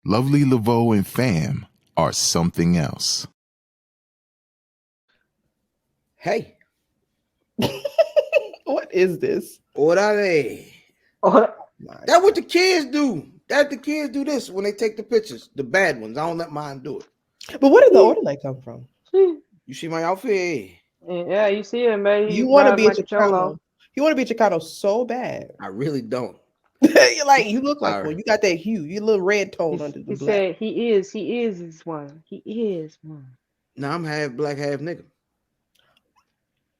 Lovely Laveau and fam are something else. Hey, What is this? what are they? That's what the kids do. The kids do this when they take the pictures. The bad ones. I don't let mine do it. But where did the order light come from? You see my outfit? Yeah, you see him, man. You want to be a like Chicano. You want to be a Chicano so bad. I really don't. You're like, you look like Sorry. one. You got that hue. You little red tone under the He black. said he is this one. He is one. Now I'm half black, half nigga.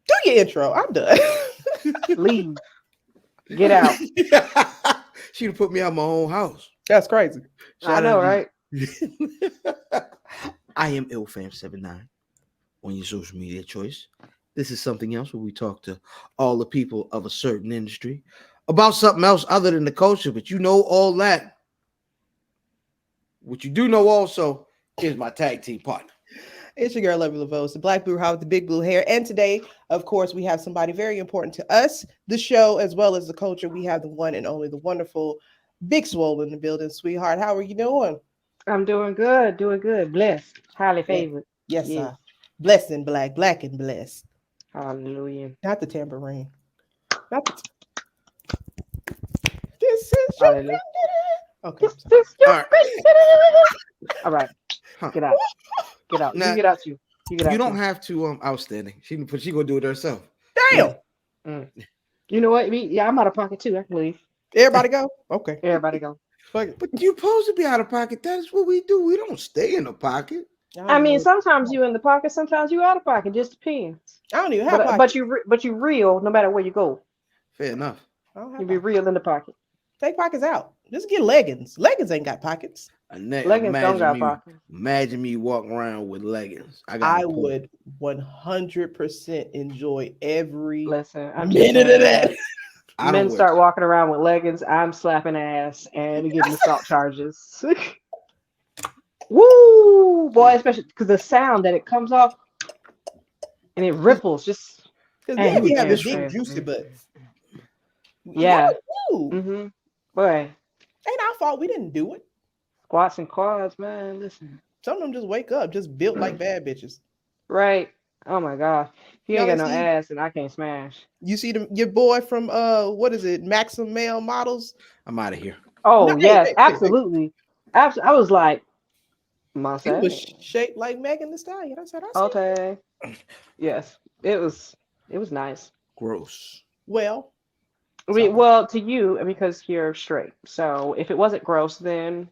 Do your intro. I'm done. Leave. Get out. She'd have put me out my own house. That's crazy. I know, right? I am IllFam79 on your social media choice. This is Something Else, where we talk to all the people of a certain industry about something else other than the culture, but you know all that. What you do know also is my tag team partner. It's your girl, Lovely Laveau. It's the black blue with the big blue hair. And today, of course, we have somebody very important to us, the show, as well as the culture. We have the one and only, the wonderful Big Swole in the building. Sweetheart, how are you doing? I'm doing good, Blessed. Highly favored. Yes, Yeah. sir. Blessed and black and blessed. Hallelujah. Not the tambourine. Not the This is your Hallelujah. Okay. All right. Huh. Get out. Get out. Now, you get out. You get out. You don't have to outstanding. She gonna do it herself. Damn. You know what? Yeah, I'm out of pocket too. I can leave. Everybody go? Okay. Everybody go. Fuck it. But you're supposed to be out of pocket. That's what we do. We don't stay in the pocket. I mean, sometimes you in the pocket, sometimes you out of pocket. Just depends. I don't even have But you real no matter where you go. Fair enough. You be real in the pocket. Take pockets out. Just get leggings. Leggings ain't got pockets. Leggings don't got pockets. Imagine me walking around with leggings. I would 100% enjoy every minute of that. Men start walking around with leggings. I'm slapping ass and getting assault charges. Woo, boy! Especially because the sound that it comes off and it ripples. Just because we have this big juicy butts. Yeah. Boy, ain't our fault. We didn't do it. Squats and quads, man. Listen. Some of them just wake up, just built like bad bitches. Right. Oh my God. If you ain't got no ass and I can't smash. You see your boy from what is it? Maxim Male Models? I'm out of here. Oh no, yes, absolutely. I was like, it was shaped like Megan Thee Stallion. I said, okay. Yes. It was nice. Gross. Well. Well, to you, because you're straight. So if it wasn't gross, then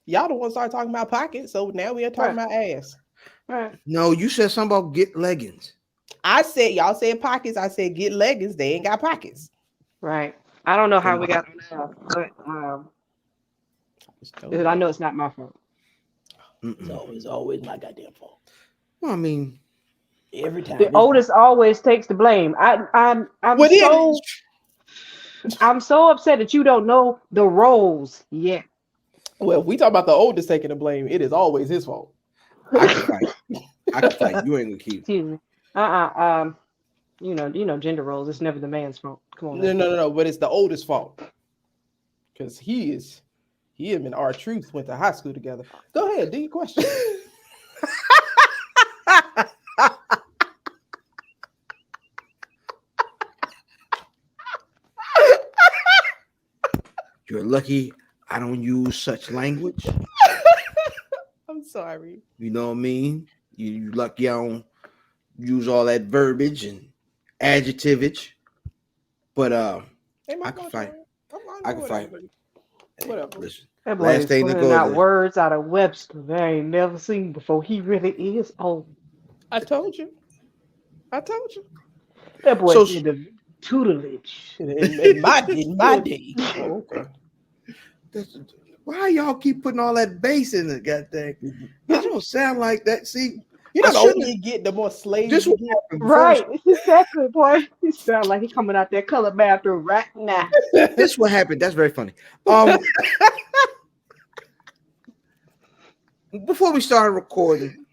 y'all the ones started talking about pockets. So now we are talking about ass. Right. No, you said something about get leggings. I said y'all said pockets. I said get leggings. They ain't got pockets. Right. I don't know how we got on that, but I know it's not my fault. It's always my goddamn fault. Well, I mean, every time the oldest always takes the blame. I'm so upset that you don't know the roles yet. Well, if we talk about the oldest taking the blame, it is always his fault. I can fight. You ain't gonna keep. Excuse me. You know, gender roles. It's never the man's fault. Come on. No. But it's the oldest fault because he and R-Truth went to high school together. Go ahead, do your question. You're lucky I don't use such language. I'm sorry. You know what I mean? You lucky I don't use all that verbiage and adjectivage. But I can fight. I can fight. Whatever. Listen, that boy is pulling out words out of Webster that I ain't never seen before. He really is old. I told you. That boy did the tutelage in my day. Oh, okay. Why y'all keep putting all that bass in it, goddamn? It don't sound like that. See, you know, the older you get, the more slaves just you get. Right, exactly, boy. He sound like he coming out that color bathroom right now. This is what happened. That's very funny. Before we started recording,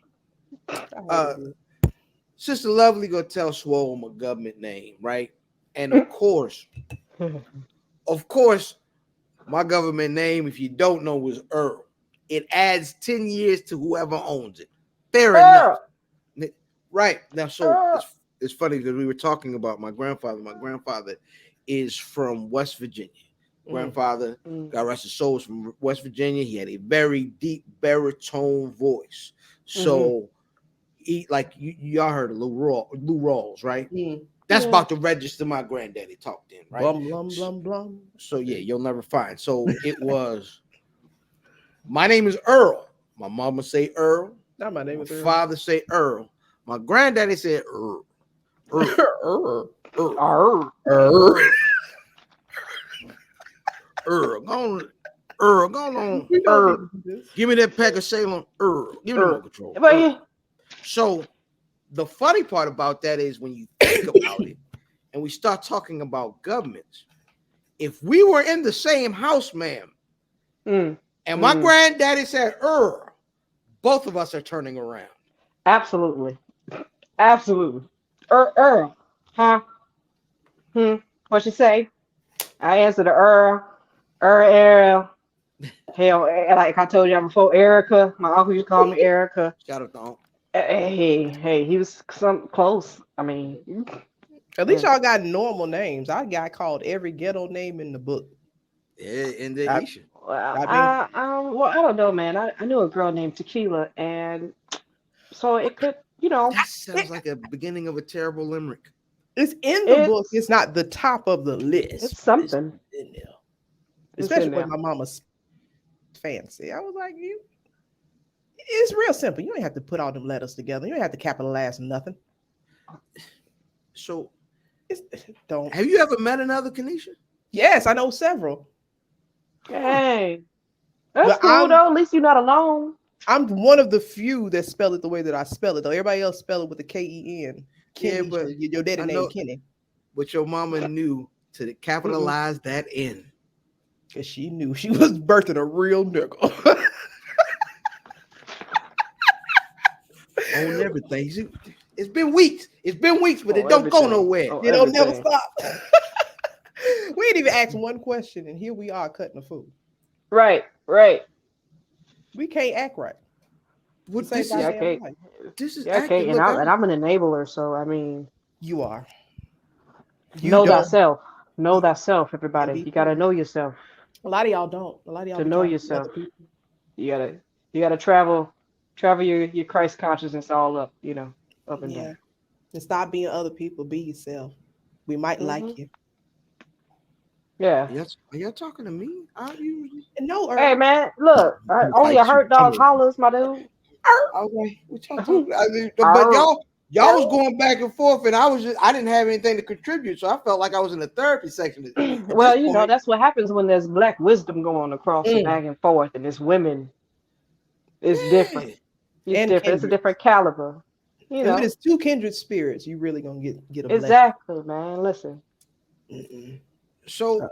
Sister Lovely gonna tell Swole my government name, right? And of course, my government name, if you don't know, was Earl. it adds 10 years to whoever owns it. Fair enough. Right. Now, so it's funny because we were talking about my grandfather. My grandfather is from West Virginia. Grandfather, God rest his soul, is from West Virginia. He had a very deep baritone voice. So he, like y'all heard of Lou Rawls, right? That's about to register my granddaddy talked in, right? Blum, blum, blum, blum. So yeah, you'll never find. So it was, my name is Earl. My mama say Earl. Not my name My is Earl. father say Earl. My granddaddy said Earl. Earl. Earl. Earl. Go on. Earl. Give me that pack of Salem. Earl. Give me the remote control. Earl. So the funny part about that is when you think about it and we start talking about governments, if we were in the same house, ma'am, and my granddaddy said Earl, both of us are turning around. Absolutely. Earl. Huh? What you say? I answered the Earl. Hell, like I told y'all before, Erica. My uncle used to call me Erica. Shout out to Uncle. Hey, he was some close. I mean, at least y'all got normal names. I got called every ghetto name in the book. Yeah, in the nation. I don't know, man. I knew a girl named Tequila, and so it could, That sounds like a beginning of a terrible limerick. It's in the book. It's not the top of the list. It's something. It's in there. Especially when my mama's fancy. I was like, it's real simple. You don't have to put all them letters together. You don't have to capitalize nothing. So, don't. Have you ever met another Kenesha? Yes, I know several. Hey, that's cool though. At least you're not alone. I'm one of the few that spell it the way that I spell it, though. Everybody else spell it with a K-E-N. Yeah, but your daddy named Kenny. But your mama knew to capitalize that N. Because she knew she was birthing a real nigga. On everything. It's been weeks. But it don't go nowhere. It don't never stop. We ain't even asked one question, and here we are cutting the food. Right. We can't act right. This is acting. And I'm an enabler, so I mean, you are. Know thyself. Know thyself, everybody. You gotta know yourself. A lot of y'all don't. A lot of y'all to know yourself. You gotta travel your Christ consciousness all up, up and down. And stop being other people. Be yourself. We might like you. Yeah. Are y'all talking to me? No. Hey man, look. Only a hurt dog hollers, my dude. Okay. What y'all talking about? But y'all was going back and forth, and I didn't have anything to contribute, so I felt like I was in the therapy section. Well, that's what happens when there's black wisdom going across and back and forth, and it's women. It's different. It's different. It's a different caliber. When it's two kindred spirits, you really gonna get a blessing. Exactly, man. Listen. So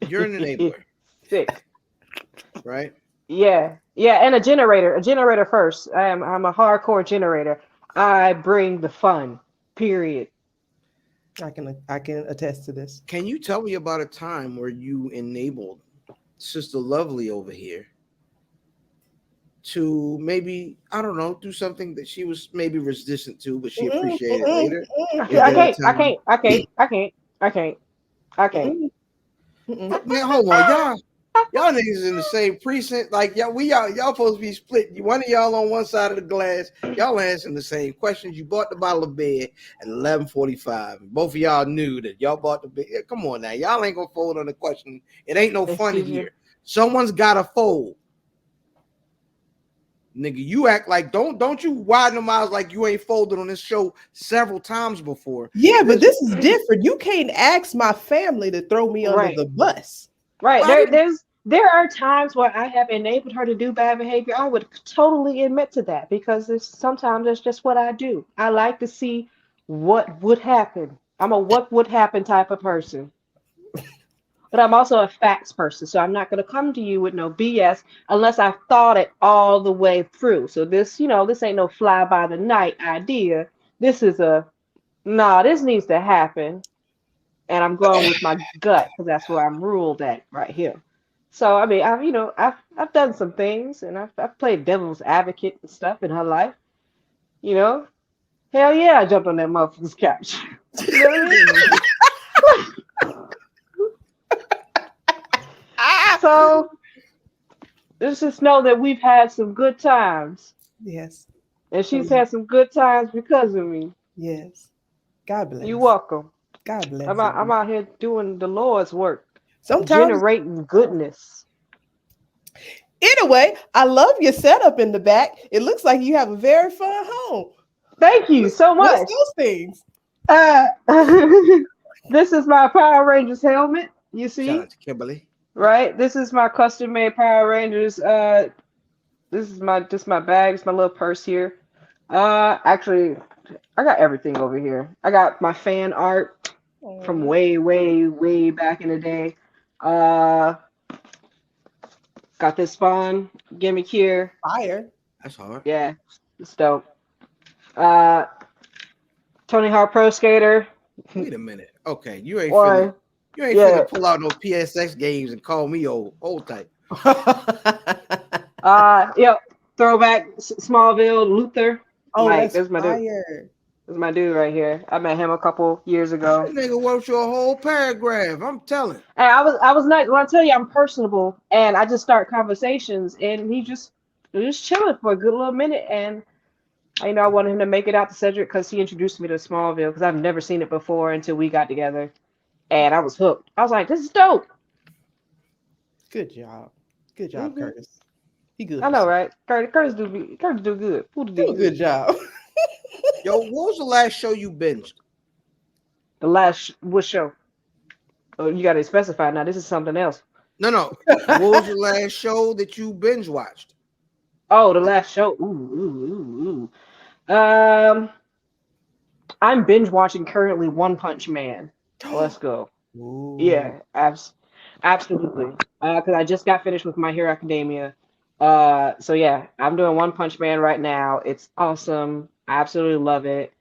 you're an enabler. Sick. Right? Yeah, and a generator first. I'm a hardcore generator. I bring the fun. Period. I can attest to this. Can you tell me about a time where you enabled Sister Lovely over here to maybe, I don't know, do something that she was maybe resistant to, but she appreciated later? I can't. Man, hold on, y'all niggas in the same precinct. Like y'all supposed to be split. One of y'all on one side of the glass. Y'all answering the same questions. You bought the bottle of beer at 11:45. Both of y'all knew that y'all bought the beer. Come on now, y'all ain't gonna fold on the question. It ain't no fun here. Someone's gotta fold. Nigga, you act like don't you widen them eyes like you ain't folded on this show several times before. Yeah, but this is different. You can't ask my family to throw me under the bus. Right. There are times where I have enabled her to do bad behavior. I would totally admit to that because sometimes that's just what I do. I like to see what would happen. I'm a what would happen type of person. But I'm also a facts person, so I'm not going to come to you with no BS unless I've thought it all the way through. So this ain't no fly by the night idea. This is this needs to happen, and I'm going with my gut because that's where I'm ruled at right here. So I mean, I've done some things, and I've played devil's advocate and stuff in her life. You know, hell yeah, I jumped on that motherfucker's couch. You know what I mean? So let's just know that we've had some good times, Yes. and she's had some good times because of me. Yes. God bless. You're welcome. God bless. I'm out here doing the Lord's work, Sometimes. generating goodness. Anyway, I love your setup in the back. It looks like you have a very fun home. Thank you so much. What's those things? This is my Power Rangers helmet. You see, Shout out to Kimberly. right? This is my custom made Power Rangers. This is my bag. It's my little purse here. Actually, I got everything over here. I got my fan art from way, way, way back in the day. Got this Spawn gimmick here. Fire. That's hard. Yeah, it's dope. Tony Hawk Pro Skater. Wait a minute. Okay, you ain't Or finna pull out no PSX games and call me old type. yep, throwback Smallville Luther. Oh, Mike, that's my dude. fire. That's my dude right here. I met him a couple years ago. That nigga wrote you a whole paragraph. I'm telling. And I was nice. When I tell you I'm personable, and I just start conversations, and he just chilling for a good little minute, and I wanted him to make it out to Cedric because he introduced me to Smallville because I've never seen it before until we got together, and I was hooked. I was like, this is dope. Good job. Good job, Curtis. He good. I know, right? Curtis do good. Who do Good job. Yo, what was the last show you binged? The last what show? Oh, you got to specify now. This is something else. No. What was the last show that you binge watched? Oh, the last show. Ooh. I'm binge watching currently One Punch Man. Let's go. Ooh. Yeah, absolutely. Because I just got finished with My Hero Academia. So yeah, I'm doing One Punch Man right now. It's awesome. I absolutely love it.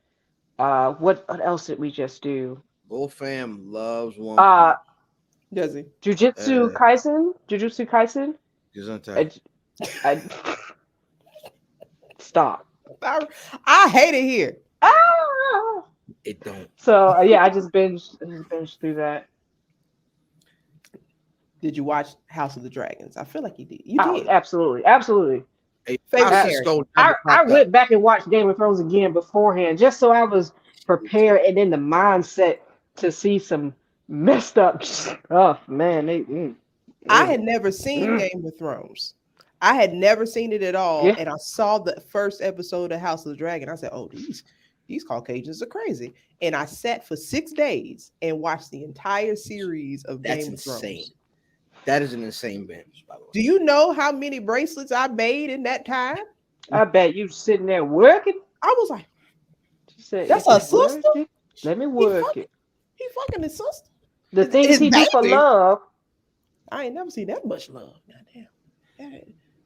What else did we just do? Bull fam loves one. Does he? Jujutsu Kaisen. I stop. I hate it here. It don't. So yeah, I just binged through that. Did you watch House of the Dragons? I feel like you did. You Oh, did. absolutely. Hey, Favorite I went back and watched Game of Thrones again beforehand just so I was prepared and in the mindset to see some messed up stuff. Man, I had never seen Game of Thrones. I had never seen it at all, and I saw the first episode of House of the Dragon. I said, "Oh, these Caucasians are crazy," and I sat for 6 days and watched the entire series of Game of Thrones. That is an insane binge, by the way. Do you know how many bracelets I made in that time? I bet you sitting there working. I was like, She said, "That's a sister." Let me work it. He fucking his sister. The things he do for love. I ain't never seen that much love. Goddamn.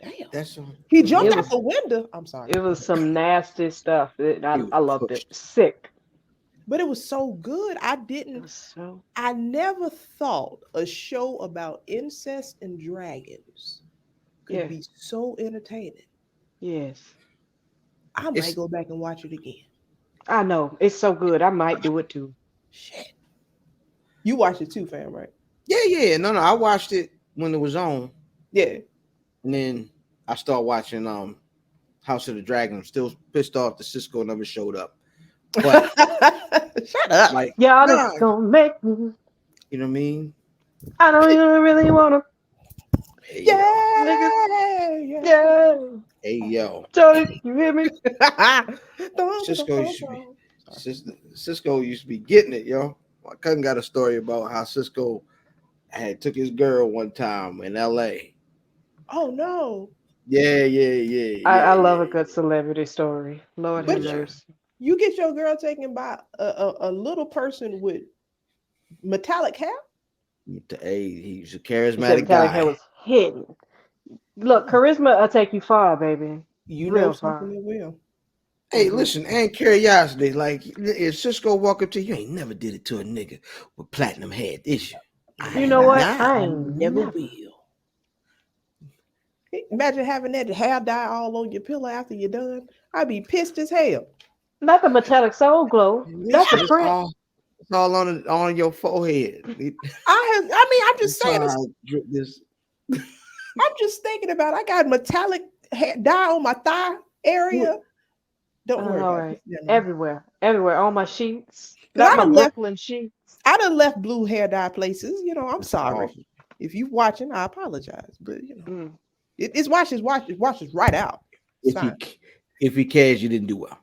Damn. That's He jumped out the window. I'm sorry. It was some nasty stuff. I loved it. Sick. But it was so good. I never thought a show about incest and dragons could be so entertaining. Yes. I might go back and watch it again. I know. It's so good. I might do it too. Shit. You watched it too, fam, right? Yeah. No. I watched it when it was on. Yeah. And then I started watching House of the Dragon. I'm still pissed off that Cisco never showed up. But shut up. Like, y'all just gonna make me. You know what I mean? I don't even really wanna. Hey, Yeah. Hey yo. Tony, you hear me? Cisco used to be getting it, yo. My cousin got a story about how Cisco had took his girl one time in LA. Oh no. Yeah. I love a good celebrity story. Lord have mercy. You get your girl taken by a little person with metallic hair? Hey, he's a charismatic guy. Metallic hair was hidden. Look, charisma will take you far, baby. You know something that will. Hey, listen, and curiosity, like if Cisco walk up to you, ain't never did it to a nigga with platinum hair, did you? You know what? I never will. Imagine having that hair dye all on your pillow after you're done. I'd be pissed as hell. Not the metallic soul glow. That's the It's print. all on your forehead. I'm just saying. That's how I drip this. I'm just thinking about. I got metallic hair dye on my thigh area. Don't worry All about right. it. Everywhere on my sheets. 'Cause I Not my done left- Brooklyn sheets. I done left blue hair dye places. You know, I'm sorry. awful. If you watching, I apologize. But you know, Mm. it washes right out. It's fine. If he cares, you didn't do well.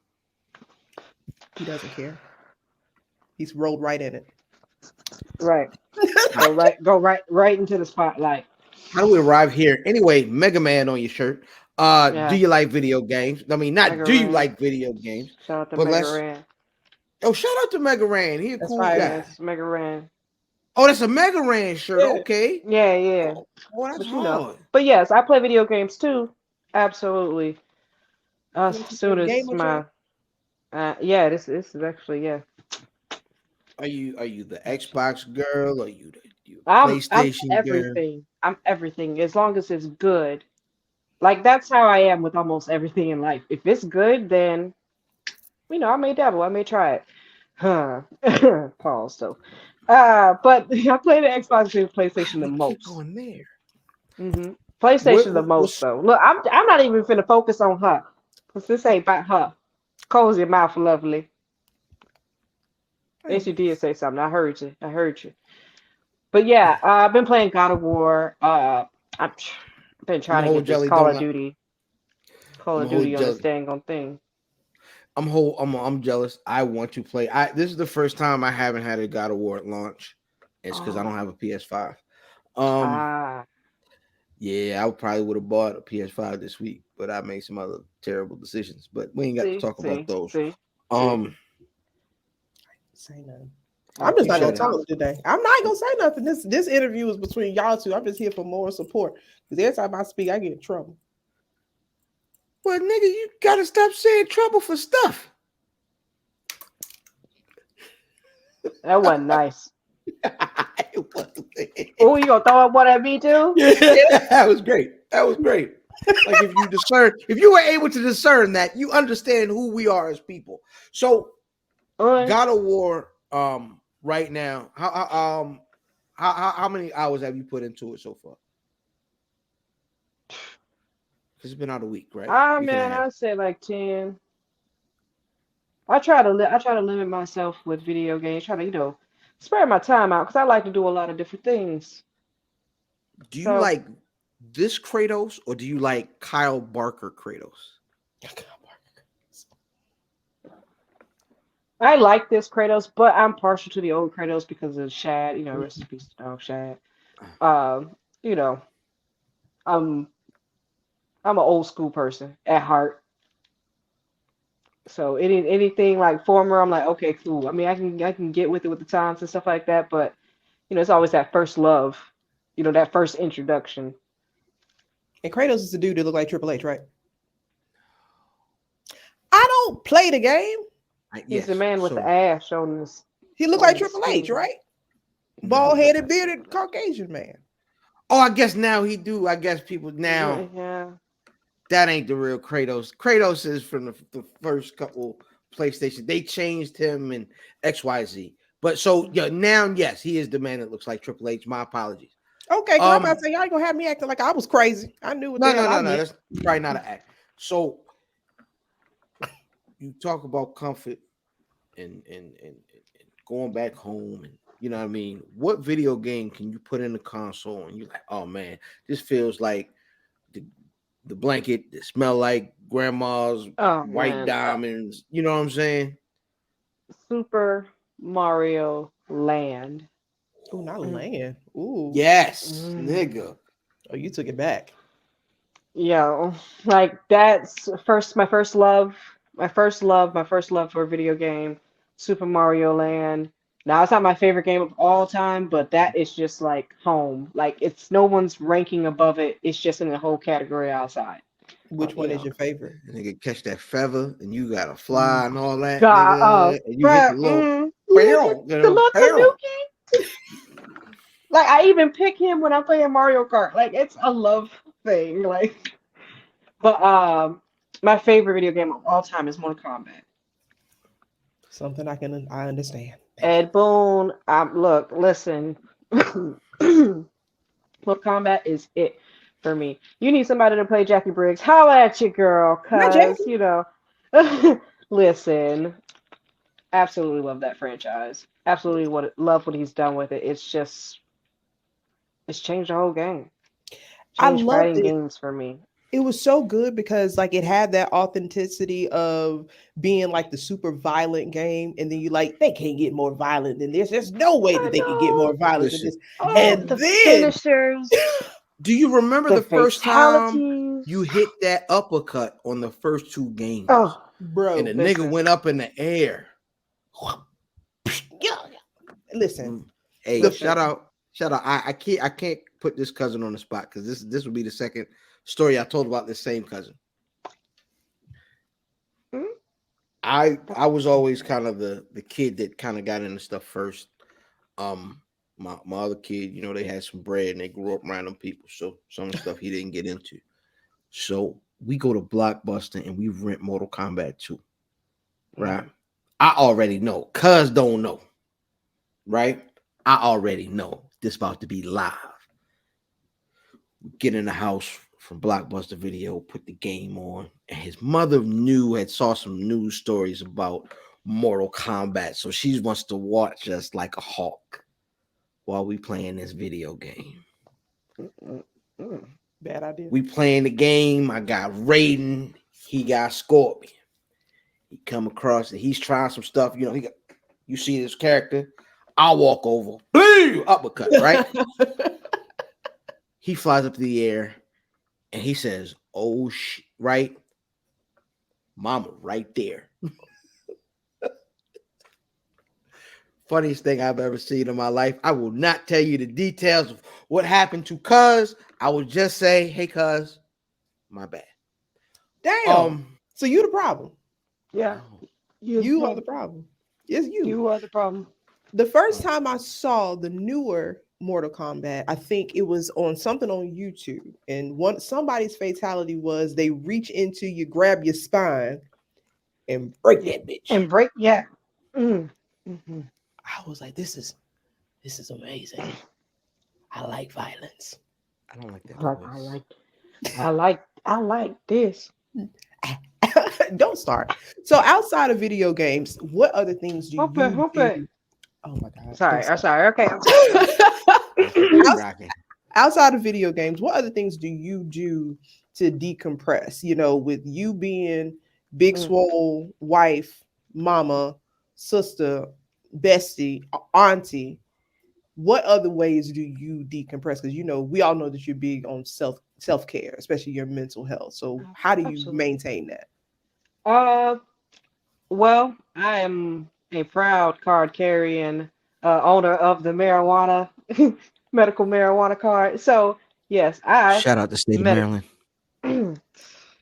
He doesn't care. He's rolled right in it. Right. Go right into the spotlight. How do we arrive here? Anyway, Mega Man on your shirt. Yeah. Do you like video games? I mean, not Mega do you Ran. like video games? Shout out to But Mega Ran. Oh, shout out to Mega Ran. He a That's cool right. guy. Yes, Mega Ran. Oh, that's a Mega Ran shirt. Yeah. Okay. Yeah. Oh, that's But you know. hard. But yes, I play video games too. Absolutely. As What you soon say, as gamer my this is actually Are you the Xbox girl? Are you the I'm PlayStation girl? everything. I'm everything as long as it's good. Like that's how I am with almost everything in life. If it's good, then I may dabble. I may try it. Huh. Pause. So, but I play the Xbox and PlayStation the Keep most. going there. PlayStation the What- most what's- though. Look, I'm not even finna focus on her, cause this ain't about her. Close your mouth, lovely. Yes, you did say something. I heard you. But yeah, I've been playing God of War. I've been trying to whole get this jelly Call of donut. Duty. Call I'm of a whole Duty on this jelly- dang on thing. I'm jealous. I want to play. This is the first time I haven't had a God of War at launch. It's because I don't have a PS5. Yeah, I probably would have bought a PS5 this week, but I made some other terrible decisions. But we ain't got to talk about those. See. Say nothing. I'm just not gonna shut talk today. I'm not gonna say nothing. This interview is between y'all two. I'm just here for moral support. Because every time I speak, I get in trouble. Well, nigga, you gotta stop saying trouble for stuff. That wasn't nice. It wasn't. Oh, you gonna throw up one at me too? Yeah, that was great. Like if you were able to discern that, you understand who we are as people. So, God of War, right now, how many hours have you put into it so far? It's been out a week, right? Week and a Man, half. I say like 10. I try to limit myself with video games. Try to spread my time out because I like to do a lot of different things. Do you like this Kratos or do you like Kyle Barker Kratos? I like this Kratos, but I'm partial to the old Kratos because of Shad. Rest in peace, dog Shad. I'm an old school person at heart. So anything like former, I'm like, okay, cool. I mean, I can get with it with the times and stuff like that, but it's always that first love, that first introduction. And Kratos is the dude that look like Triple H, right? I don't play the game. He's the man with the ass showing this. He look like Triple H, right? Bald-headed, bearded, Caucasian man. Oh, I guess now he do. I guess people now. Yeah. That ain't the real Kratos. Kratos is from the first couple PlayStation. They changed him in XYZ. But so now, yes, he is the man that looks like Triple H. My apologies. Okay, I'm about to say y'all ain't gonna have me acting like I was crazy. I knew what No. meant. That's probably not an act. So you talk about comfort and going back home, and you know what I mean. What video game can you put in the console and you're like, oh man, this feels like the blanket that smell like grandma's white diamonds. You know what I'm saying? Super Mario Land. Oh, not Land. Ooh. Yes, nigga. Oh, you took it back. Yeah, like that's my first love for a video game, Super Mario Land. Now it's not my favorite game of all time, but that is just like home. Like it's no one's ranking above it. It's just in the whole category outside. Which one is your favorite? Nigga, catch that feather and you gotta fly and all that. God, nigga, and you hit the little Tanuki. Like I even pick him when I'm playing Mario Kart. Like I love thing. Like, but my favorite video game of all time is Mortal Kombat. Something I understand. Ed Boon, look, listen. Mortal Kombat is it for me. You need somebody to play Jackie Briggs. Holla at you, girl, Not cause Jackie. you know. Listen, absolutely love that franchise. Absolutely love what he's done with it. It's changed the whole game. I Changed loved fighting it. games for me. It was so good because like it had that authenticity of being like the super violent game, and then you like they can't get more violent than this. There's no way I that they can get more know. violent than Listen, this. Oh, And the then finishers, do you remember the the first time fatalities. you hit that uppercut on the first two games? Oh, And the bro, nigga listen. went up in the air. listen, Hey, Listen. shout out. I can't put this cousin on the spot because this will be the second story I told about this same cousin. Hmm? I was always kind of the kid that kind of got into stuff first. My other kid, you know, they had some bread and they grew up around them people, so some of the stuff he didn't get into. So we go to Blockbuster and we rent Mortal Kombat 2. Right? I already know. Cuz don't know. Right? I already know this about to be live. Get in the house from Blockbuster Video, put the game on, and his mother saw some news stories about Mortal Kombat, so she wants to watch us like a hawk while we playing this video game. bad idea. We playing the game. I got Raiden. He got Scorpion. He come across and he's trying some stuff. You know, you see this character. I'll walk over. Boom! Uppercut, right? He flies up to the air and he says, "Oh shit!" Right? Mama, right there. Funniest thing I've ever seen in my life. I will not tell you the details of what happened to Cuz. I will just say, "Hey, Cuz, my bad." Damn. So you the problem. Yeah. You are the problem. It's you. You are the problem. The first time I saw the newer Mortal Kombat, I think it was on something on YouTube, and somebody's fatality was they reach into you, grab your spine, and break that bitch. And break, yeah. Mm-hmm. I was like, this is amazing. I like violence. I don't like that. I like this. Don't start. So outside of video games, what other things do Hope you it. do? Oh my god. Sorry. don't Sorry. Okay. Outside of video games, what other things do you do to decompress? You know, with you being Big Swole, wife, mama, sister, bestie, auntie, what other ways do you decompress? Because you know, we all know that you're big on self-care, especially your mental health. So how do you maintain that? Well, I am a proud card carrying owner of the marijuana medical marijuana card. So yes, Shout out to the state of Maryland.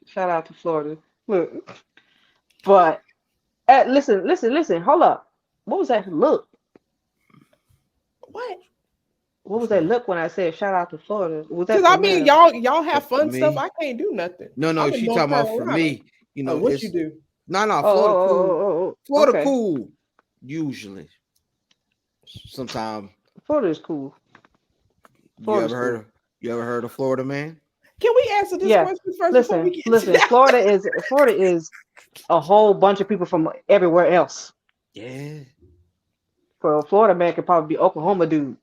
Shout out to Florida. Look, but listen. Hold up. What was that look? What was that look when I said shout out to Florida? Because I mean, y'all have fun stuff. I can't do nothing. No, she talking about for me. You know, what you do? No, Florida cool. Florida okay. cool. Usually, sometimes Florida is cool. You ever heard of Florida Man? Can we answer this question first? Listen. Florida is a whole bunch of people from everywhere else. Yeah. For a Florida man could probably be Oklahoma dude.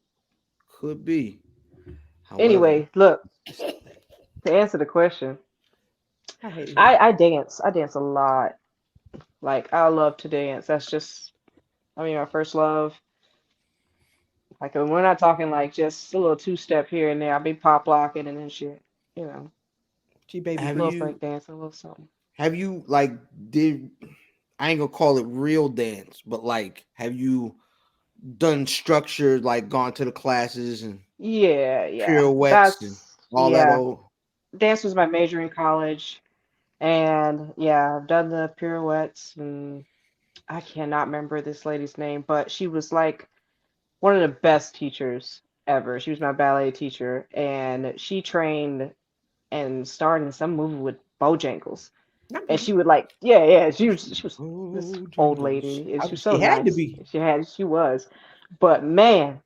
Could be. However, anyway, look. To answer the question, I dance. I dance a lot. Like I love to dance. That's just, my first love. Like we're not talking like just a little two-step here and there. I'll be pop locking and then shit. You know. A little break dancing, a little something. Have you I ain't gonna call it real dance, but like have you done structured, like gone to the classes and pirouettes and all that old? Dance was my major in college. And I've done the pirouettes, and I cannot remember this lady's name, but she was like one of the best teachers ever. She was my ballet teacher, and she trained and starring in some movie with Bojangles. Not And me. she would like, she was this Oh, old jingles. lady. And she was so She had to nice. be. She was. But man,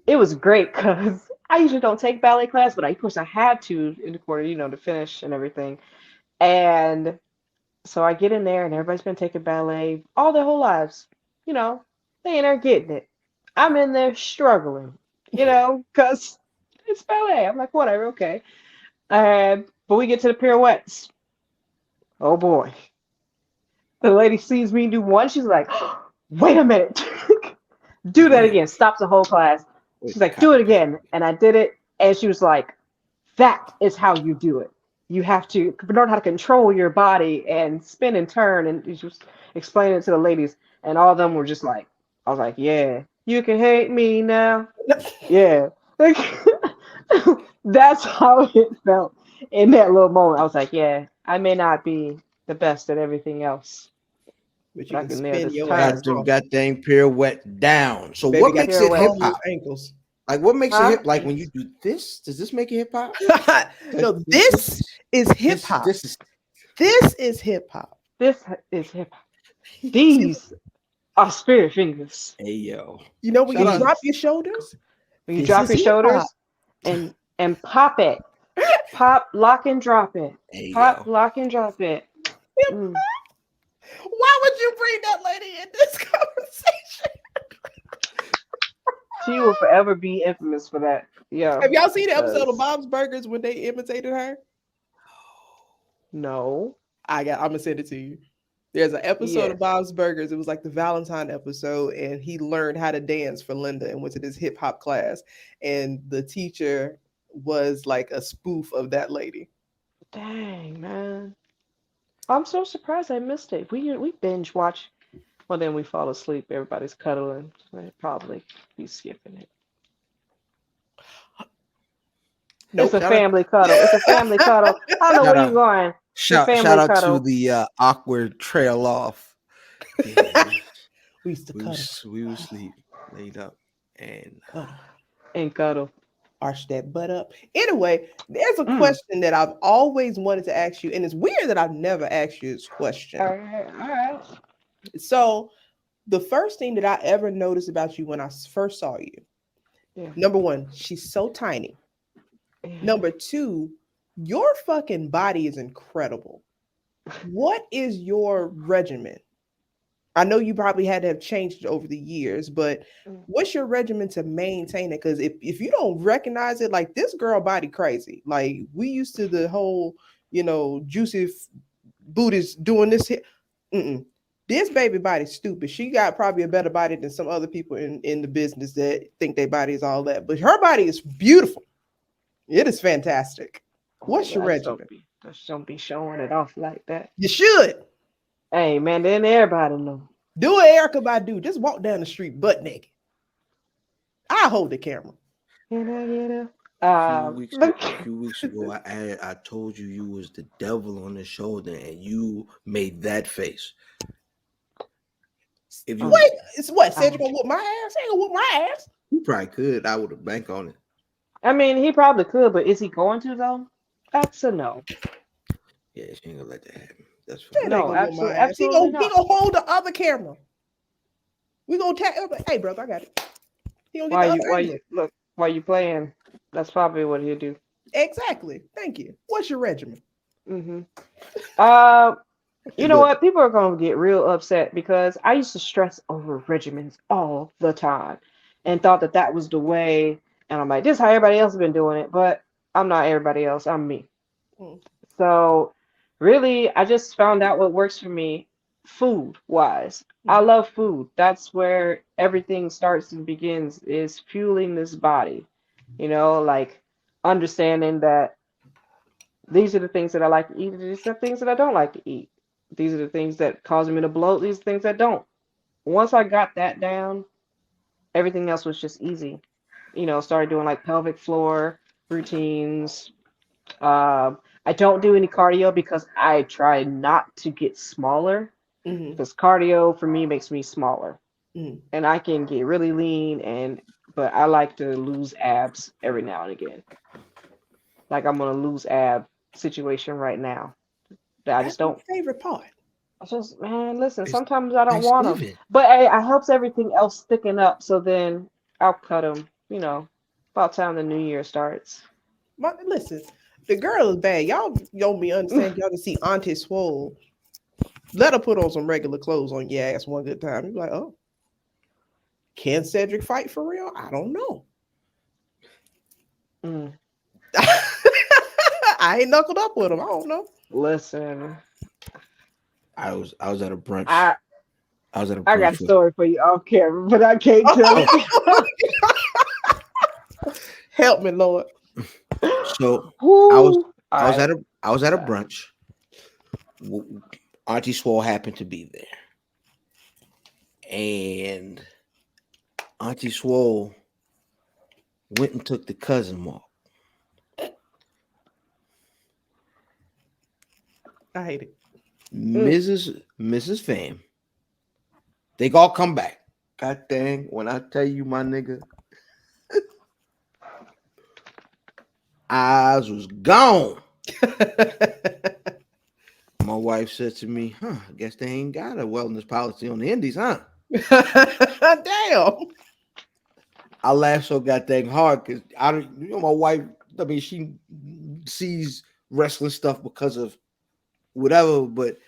it was great because I usually don't take ballet class, but of course I had to in the quarter, to finish and everything. And so I get in there and everybody's been taking ballet all their whole lives. You know, they ain't there getting it. I'm in there struggling, because it's ballet. I'm like, whatever, okay. But we get to the pirouettes. Oh boy. The lady sees me do one. She's like, wait a minute. Do that Wait, again. Stops the whole class. wait, She's like, do it again. And I did it. And she was like, that is how you do it. You have to learn how to control your body and spin and turn. And she was explaining it to the ladies. And all of them were just like, I was like, yeah, you can hate me now. Yeah. Like, that's how it felt in that little moment. I was like, yeah, I may not be the best at everything else, But but you I can can nail spin this your turn. ass got them off. goddamn pirouette down. So Baby what got makes it hip all hop? those ankles. Like what makes it Huh? hip? Like when you do this, does this make it hip hop? No, this is hip hop. This is This is hip hop. This is hip hop. These are spirit fingers. hey yo. You know when Shout you out- drop your shoulders? When you This drop is your hip shoulders hop. and pop it. Pop, lock, and drop it. Hey Pop, yo. lock, and drop it. Mm. Why would you bring that lady in this conversation? She will forever be infamous for that. Yeah. Have y'all seen the episode of because- Bob's Burgers when they imitated her? No. I'm gonna send it to you. There's an episode Yes. of Bob's Burgers. It was like the Valentine episode, and he learned how to dance for Linda and went to this hip hop class. And the teacher was like a spoof of that lady. Dang, man. I'm so surprised I missed it. We binge watch. Well, then we fall asleep. Everybody's cuddling. I'd probably be skipping it. Nope. It's a Shout out- family cuddle. It's a family cuddle. I don't know Shout where out- you're going. Shout family out cuddle. to the awkward trail off. Yeah, We used to we cuddle, was sleep, laid up, and cuddle, And cuddle. arch that butt up. Anyway, there's a Mm. question that I've always wanted to ask you, and it's weird that I've never asked you this question. All right. So, the first thing that I ever noticed about you when I first saw you, Yeah. number one, she's so tiny. Number two, your fucking body is incredible. What is your regimen? I know you probably had to have changed it over the years, but what's your regimen to maintain it? Because if you don't recognize it, like this girl body crazy. Like we used to the whole, juicy booties doing this here. This baby body stupid. She got probably a better body than some other people in the business that think their body is all that. But her body is beautiful. It is fantastic. What's your regimen? Just don't be showing it off like that. You should. Hey, man, then everybody know. Do what Erica Badu. Just walk down the street butt naked. I hold the camera. Can I get a? a few weeks ago, I told you was the devil on the shoulder, and you made that face. If you Wait, it's what? Said you gonna whoop my ass? Ain't gonna whoop my ass. you probably could, I would have bank on it. I mean, he probably could, but is he going to though? That's a no. Yeah, she ain't gonna let that happen. That's That fine. ain't No, gonna whoop my absolutely ass. He not. gonna hold the other camera. We gonna tag. Hey, brother, I got it. He gonna get the other angle. While you playing, that's probably what he'll do. Exactly. Thank you. What's your regimen? You know what? People are going to get real upset because I used to stress over regimens all the time and thought that was the way. And I'm like, this is how everybody else has been doing it. But I'm not everybody else. I'm me. So really, I just found out what works for me food wise. I love food. That's where everything starts and begins, is fueling this body. Like understanding that these are the things that I like to eat. These are the things that I don't like to eat. These are the things that cause me to bloat. These are the things that don't. Once I got that down, everything else was just easy. Started doing like pelvic floor routines. I don't do any cardio because I try not to get smaller. Because cardio for me makes me smaller. And I can get really lean, but I like to lose abs every now and again. Like I'm gonna lose ab situation right now. I That's just my don't. favorite part. I just, man, listen. It's Sometimes I don't want them, Thanksgiving. but hey, it helps everything else thicken up. So then I'll cut them. About time the new year starts. But listen, the girl is bad. Y'all don't be understand. Y'all can see Auntie Swole. Let her put on some regular clothes on your ass one good time. You're like, oh, can Cedric fight for real? I don't know. Mm, I ain't knuckled up with him. I don't know. listen, I was at a brunch. I I was at a I got a brunch with. story for you off camera, but I can't tell Oh, it. Help me, Lord. so I was Woo. All I was right. at a brunch. Auntie Swole happened to be there, and Auntie Swole went and took the cousin walk. I hate it. Mrs. Fam, they all come back. God dang, when I tell you, my nigga, eyes was gone. My wife said to me, "Huh? I guess they ain't got a wellness policy on the Indies, huh?" Damn. I laughed so goddamn hard because I don't, my wife. I mean, she sees wrestling stuff because of whatever, but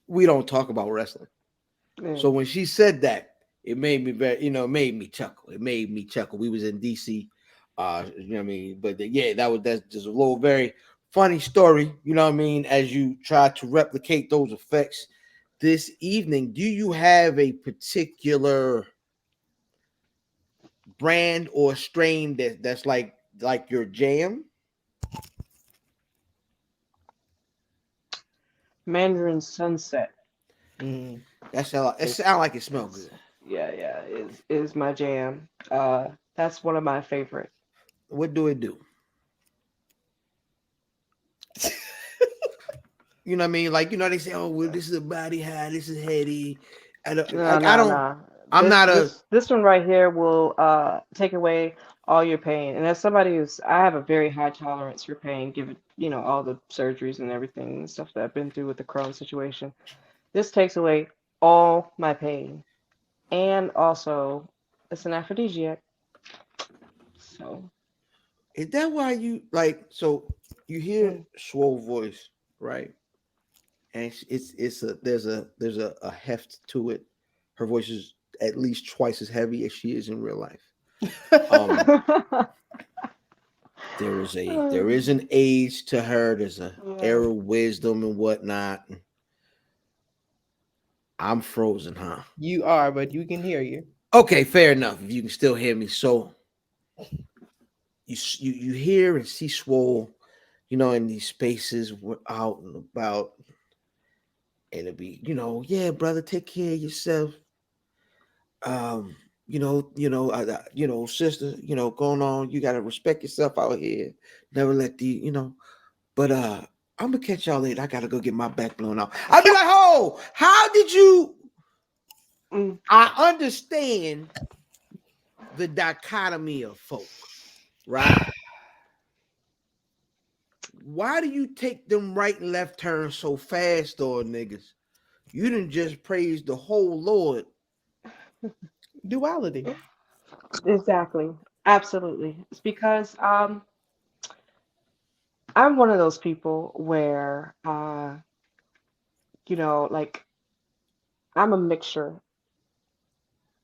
we don't talk about wrestling. So Mm. when she said that, it made me very, it made me chuckle. It made me chuckle. We was in DC, you know what I mean. But yeah, that's just a little very funny story, you know what I mean. As you try to replicate those effects this evening, do you have a particular brand or strain that's like your jam? Mandarin Sunset Mm. It is, sound like it smell is good. yeah, is my jam. That's one of my favorite. What do it do? You know what I mean? Like, they say, oh, well, this is a body high, this is heady. No, I no, don't, no. I'm This not a, this this one right here will take away all your pain. And as somebody I have a very high tolerance for pain, given, all the surgeries and everything and stuff that I've been through with the Crohn situation. This takes away all my pain. And also it's an aphrodisiac. So is that why you like, so you hear mm, Swole voice, right? And there's a heft to it. Her voice is at least twice as heavy as she is in real life. Um, there is an age to her. There's a yeah. era of wisdom and whatnot. I'm frozen, huh? You are, but you can hear you. Okay, fair enough. If you can still hear me, so you hear and see Swole, in these spaces, we're out and about, and it'll be, yeah, brother, take care of yourself. Um, sister, going on. You gotta respect yourself out here. Never let But I'm gonna catch y'all later. I gotta go get my back blown out. I'll be like, oh, how did you? Mm. I understand the dichotomy of folk, right? Why do you take them right and left turns so fast, or niggas? You didn't just praise the whole Lord. Duality. Exactly. Absolutely. It's because I'm one of those people where like I'm a mixture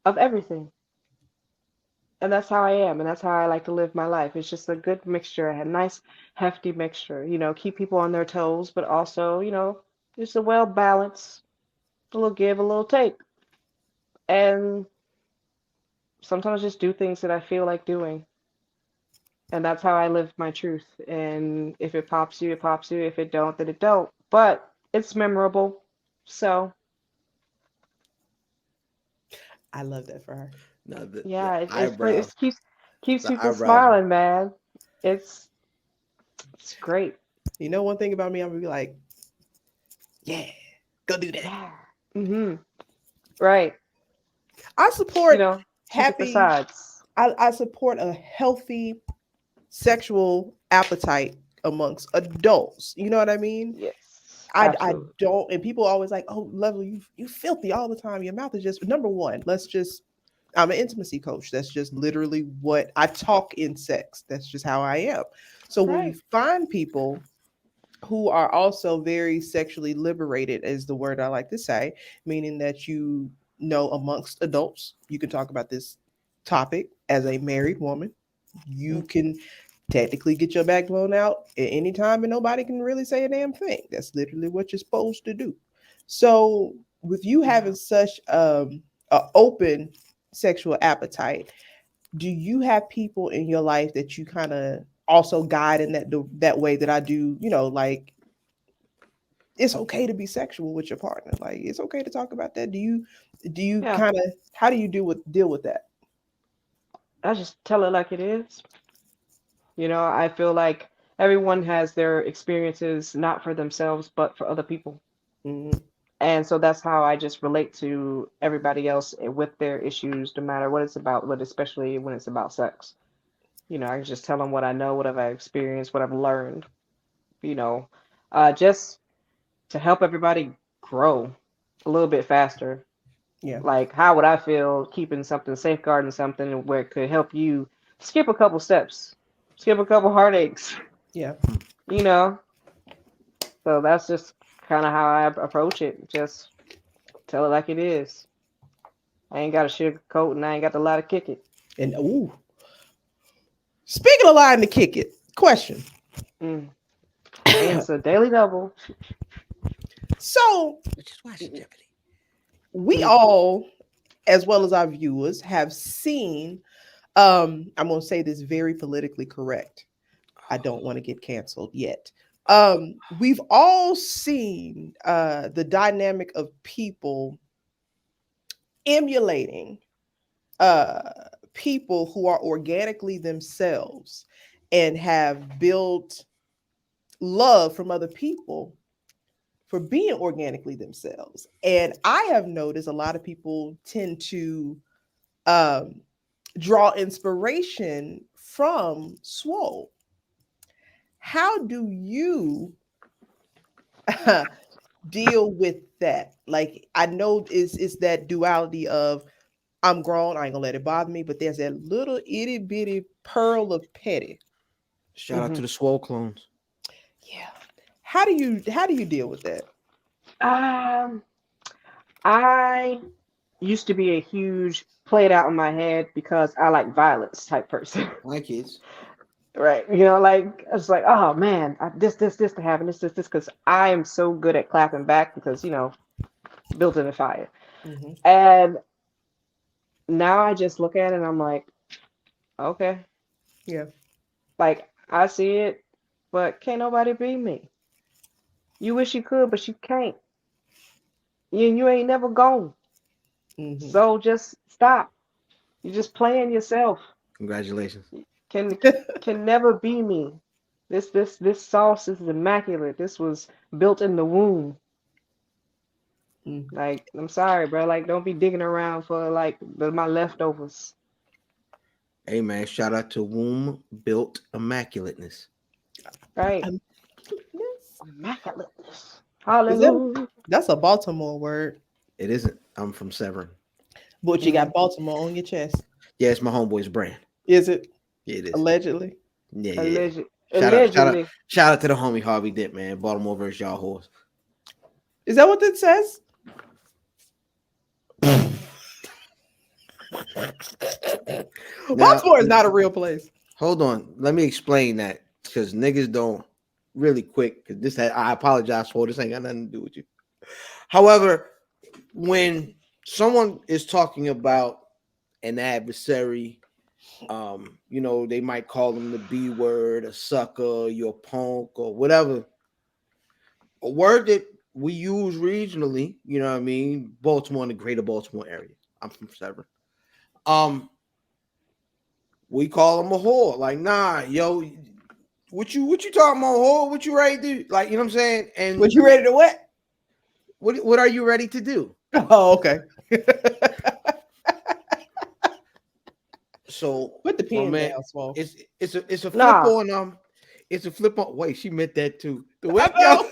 of everything. And that's how I am, and that's how I like to live my life. It's just a good mixture, a nice hefty mixture, keep people on their toes, but also, just a well balanced, a little give, a little take. And sometimes just do things that I feel like doing. And that's how I live my truth. And if it pops you, it pops you. If it don't, then it don't. But it's memorable. So I love that for her. Now the yeah, eyebrows, it keeps the people eyebrows. smiling, man. It's it's great. You know one thing about me, I'm gonna be like, yeah, go do that. Yeah. Mm-hmm. Right. I support Keep it happy. besides. I support a healthy sexual appetite amongst adults. You know what I mean? Yes, I absolutely. don't, and people always like, oh, Level, you filthy all the time. Your mouth is just number one. I'm an intimacy coach. That's just literally what I talk in sex. That's just how I am. So when you Right. find people who are also very sexually liberated, is the word I like to say, meaning that you know amongst adults, you can talk about this topic as a married woman. You Mm. can technically get your back blown out at any time and nobody can really say a damn thing. That's literally what you're supposed to do. So with you having such a open sexual appetite, do you have people in your life that you kind of also guide in that way that I do, like it's okay to be sexual with your partner. Like it's okay to talk about that. Do you Yeah, kind of, how do you deal with that? I just tell it like it is. I feel like everyone has their experiences not for themselves, but for other people. Mhm. And so that's how I just relate to everybody else with their issues, no matter what it's about, but especially when it's about sex. I can just tell them what I know, what I've experienced, what I've learned, you know, just to help everybody grow a little bit faster. Yeah. Like, how would I feel keeping something, safeguarding something where it could help you skip a couple steps, skip a couple heartaches, Yeah. you know? So that's just kind of how I approach it. Just tell it like it is. I ain't got to sugarcoat and I ain't got to lie to kick it. And ooh, speaking of lying to kick it, question. Mm. Answer daily double. So Just watch it, Jeopardy. we Mm. all, as well as our viewers, have seen, I'm going to say this very politically correct. I don't want to get canceled yet. We've all seen the dynamic of people emulating uh, people who are organically themselves and have built love from other people for being organically themselves. And I have noticed a lot of people tend to um, draw inspiration from Swole. How do you deal with that? Like, I know it's that duality of I'm grown, I ain't gonna let it bother me, but there's that little itty bitty pearl of petty. Shout out Hmm. to the Swole clones. Yeah. How do you deal with that? Um, I used to be a huge play it out in my head because I like violence type person. My kids. Right. Like I was like, oh man, this to happen, this, because I am so good at clapping back because, built in the fire. Hmm. And now I just look at it and I'm like, okay, Yeah. like I see it, but can't nobody beat me. You wish you could, but you can't. You ain't never gone. Hmm. So just stop. You're just playing yourself. Congratulations. Can can never be me. This sauce is immaculate. This was built in the womb. Like, I'm sorry, bro. Like, don't be digging around for like my leftovers. Hey man, shout out to womb built immaculateness. Right? Um, Immaculateness. Is that Hallelujah. that's a Baltimore word, It isn't. I'm from Severn. but you Mm. got Baltimore on your chest. Yeah, it's my homeboy's brand. Is it Yeah, it is. allegedly? Yeah, yeah. Yeah. Alleged, Shout out, allegedly. shout out to the homie Harvey Dent, man. Baltimore versus y'all horse. Is that what it says? Now, Baltimore is not a real place. hold on. Let me explain that because niggas don't really quick. Because I apologize for this. Ain't got nothing to do with you. However, when someone is talking about an adversary, they might call them the B word, a sucker, your punk, or whatever. A word that we use regionally, you know what I mean? Baltimore, in the greater Baltimore area. I'm from Severn. We call them a whore. Like, nah, yo, what you talking about, whore? What you ready to do? Like, you know what I'm saying? And Was you ready to what? what are you ready to do? Oh, okay. So, Put the my pen man, down, Swole. it's a flip Nah. on It's a flip on. Wait, she meant that too. The way I know.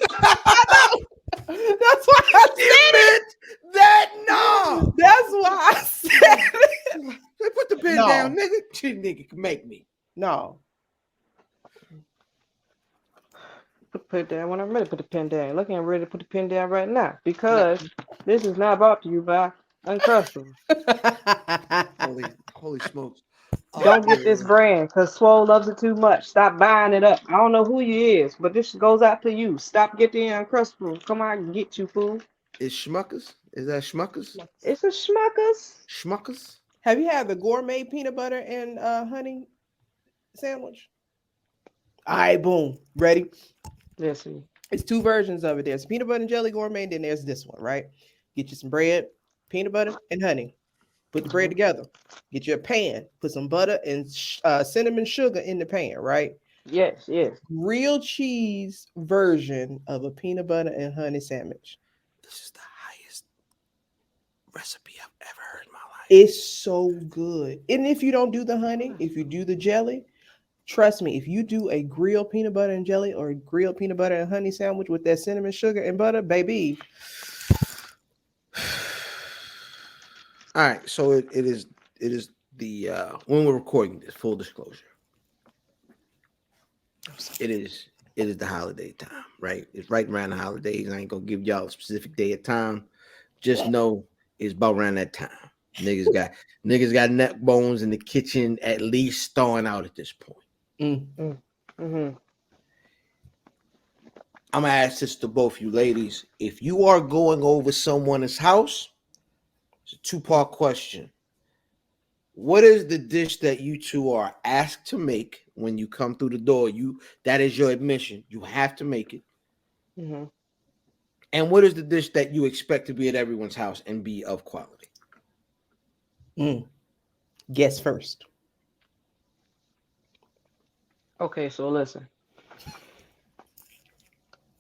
That's why I she said it. meant that. No. That's why I said it. Hey, put the pen No. down, nigga. She nigga can make me. No. Put it down when I'm ready to put the pen down. Look, I'm ready to put the pen down right now because this is not brought to you by Uncrustables. Holy smokes. Don't get this brand because Swole loves it too much. Stop buying it up. I don't know who you is, but this goes out to you. Stop getting Uncrustables. Come on and get you, fool. Is Schmuckers? Is that Schmuckers? It's a Schmuckers. Schmuckers? Have you had the gourmet peanut butter and honey sandwich? All right, boom. Ready? Let's see. It's two versions of it. There's peanut butter and jelly gourmet, and then there's this one, right? Get you some bread, peanut butter, and honey. Put the bread together. Get you a pan. Put some butter and cinnamon sugar in the pan, right? Yes, yes. Grilled cheese version of a peanut butter and honey sandwich. This is the highest recipe I've ever heard in my life. It's so good. And if you don't do the honey, if you do the jelly, trust me, if you do a grilled peanut butter and jelly or a grilled peanut butter and honey sandwich with that cinnamon sugar and butter, baby. All right, so it is the when we're recording this, full disclosure. It is the holiday time, right? It's right around the holidays. I ain't gonna give y'all a specific day of time. Just know it's about around that time. Niggas got neck bones in the kitchen at least thawing out at this point. Mm. I'm gonna ask this to both you ladies. If you are going over someone's house, it's a two-part question. What is the dish that you two are asked to make when you come through the door? That is your admission. You have to make it. Mm-hmm. And what is the dish that you expect to be at everyone's house and be of quality? Guess first. Okay, so listen.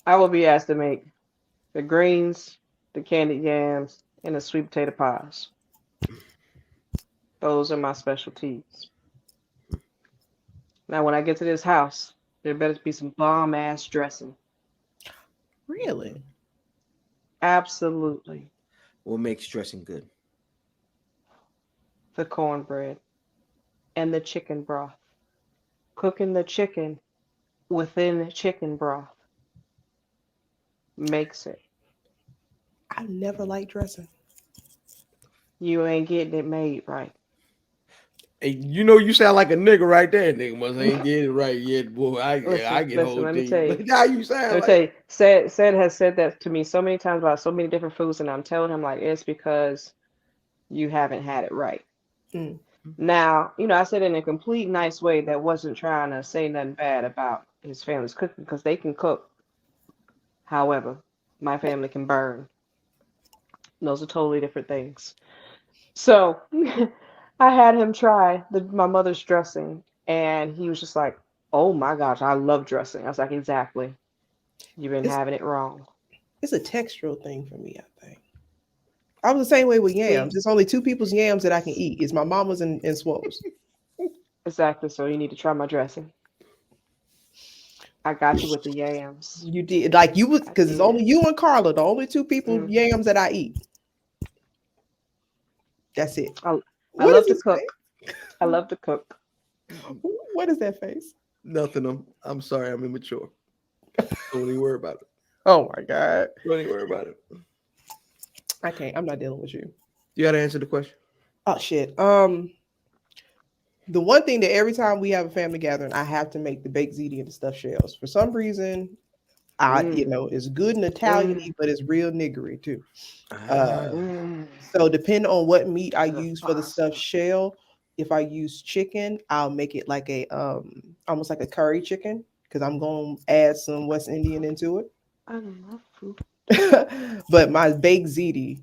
I will be asked to make the greens, the candied yams, and the sweet potato pies. Those are my specialties. Now, when I get to this house, there better be some bomb-ass dressing. Really? Absolutely. What makes dressing good? The cornbread and the chicken broth. Cooking the chicken within the chicken broth makes it. I never liked dressing. You ain't getting it made right. Hey, you know you sound like a nigga right there. Nigga must ain't get it right yet, boy. I get hold let me to tell you. you. How you sound? Let me tell you, Said has said that to me so many times about so many different foods, and I'm telling him like it's because you haven't had it right. Mm. Now, I said it in a complete nice way that wasn't trying to say nothing bad about his family's cooking because they can cook. However, my family can burn. Those are totally different things. So I had him try my mother's dressing, and he was just like, "Oh my gosh, I love dressing." I was like, "Exactly. You've been having it wrong." It's a textural thing for me, I think. I was the same way with yams. There's only two people's yams that I can eat. It's my mama's and Swole's. Exactly. So you need to try my dressing. I got you with the yams. You did like you would because it's only you and Carla, the only two people yams that I eat. That's it. I love to cook. I love to cook. What is that face? Nothing. I'm sorry. I'm immature. Don't even worry about it. Oh my God. Don't even worry about it. I can't. I'm not dealing with you. You got to answer the question. Oh shit. The one thing that every time we have a family gathering, I have to make the baked ziti and the stuffed shells. For some reason, it's good and Italian-y, but it's real niggery too. So depending on what meat I use for the stuffed shell, if I use chicken, I'll make it like a almost like a curry chicken because I'm gonna add some West Indian into it. I love food. But my baked ziti,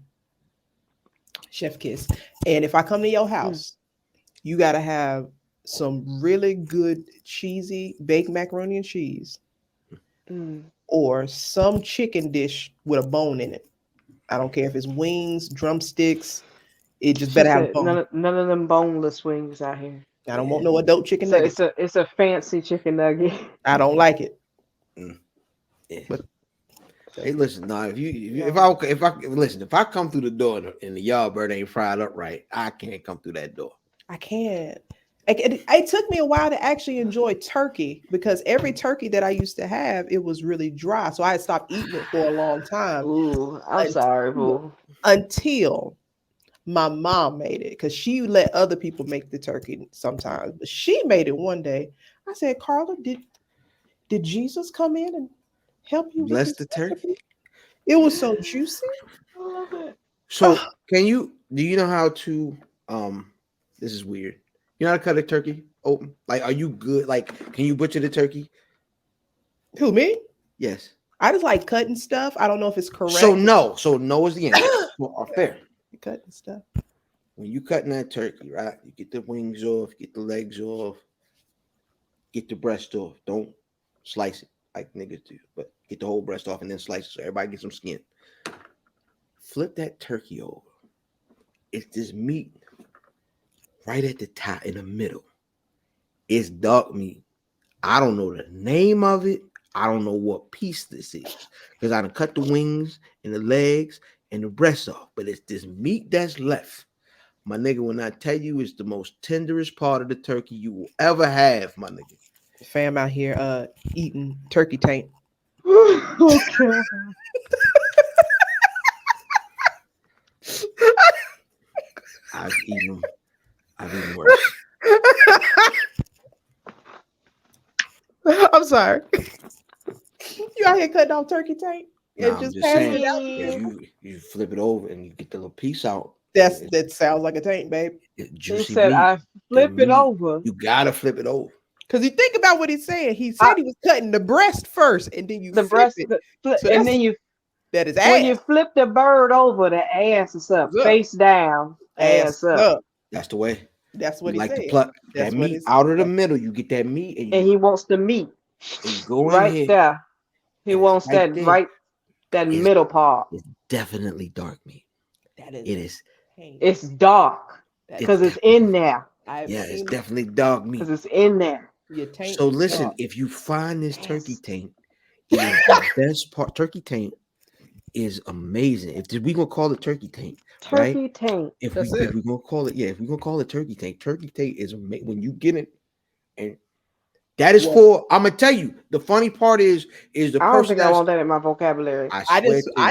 chef kiss. And if I come to your house, you gotta have some really good cheesy baked macaroni and cheese, or some chicken dish with a bone in it. I don't care if it's wings, drumsticks. It just better have a bone. None of them boneless wings out here. I don't want no adult chicken So nuggets. it's a fancy chicken nugget. I don't like it. Yeah. But Hey, listen, nah, if I come through the door and the Yardbird ain't fried up right, I can't come through that door. I can't. It took me a while to actually enjoy turkey because every turkey that I used to have, it was really dry. So I had stopped eating it for a long time. Ooh, I'm sorry, boo. Until my mom made it because she let other people make the turkey sometimes. But she made it one day. I said, Carla, did Jesus come in and help you Bless with the this turkey. recipe? It was so juicy. I love it. So do you know how to this is weird. You know how to cut a turkey open? Like, are you good? Like, can you butcher the turkey? Who, me? Yes. I just like cutting stuff. I don't know if it's correct. So no is the answer. Fair. Cutting stuff. When you cutting that turkey, right? You get the wings off, get the legs off, get the breast off. Don't slice it like niggas do, but get the whole breast off and then slice it so everybody gets some skin. Flip that turkey over. It's this meat right at the top in the middle. It's dark meat. I don't know the name of it. I don't know what piece this is because I done cut the wings and the legs and the breast off, but it's this meat that's left. My nigga, when I tell you it's the most tenderest part of the turkey you will ever have, my nigga. Fam out here eating turkey taint. Okay. I've eaten worse. I'm sorry. You out here cutting off turkey taint? Nah, And I'm just just passing saying. it out? Yeah, you flip it over and you get the little piece out. That sounds like a taint, babe. It's He juicy said, meat. I flip The it meat, over. You gotta flip it over. Because you think about what he's saying. He said he was cutting the breast first, and then you The flip breast, it. and then That is when you ass. flip the bird over, the ass is up, Up. face down, ass up. Up. That's the way. That's what You he like said. to pluck That's that what meat it's out of the middle. You get that meat And he wants the meat and you go in right here. there. He and wants it's right that there. that It's- middle part. It's definitely dark meat. That is. It is. It's dark because it's in there. Yeah, it's definitely dog meat. Because it's in there. So listen, if you find this turkey taint, it is the best part. Turkey taint is amazing. If we gonna call it turkey taint, right? Turkey taint. If we gonna call it, if we gonna call it turkey taint is amazing. When you get it, and that is for. I'm gonna tell you. The funny part is the I don't person think I want that in my vocabulary. I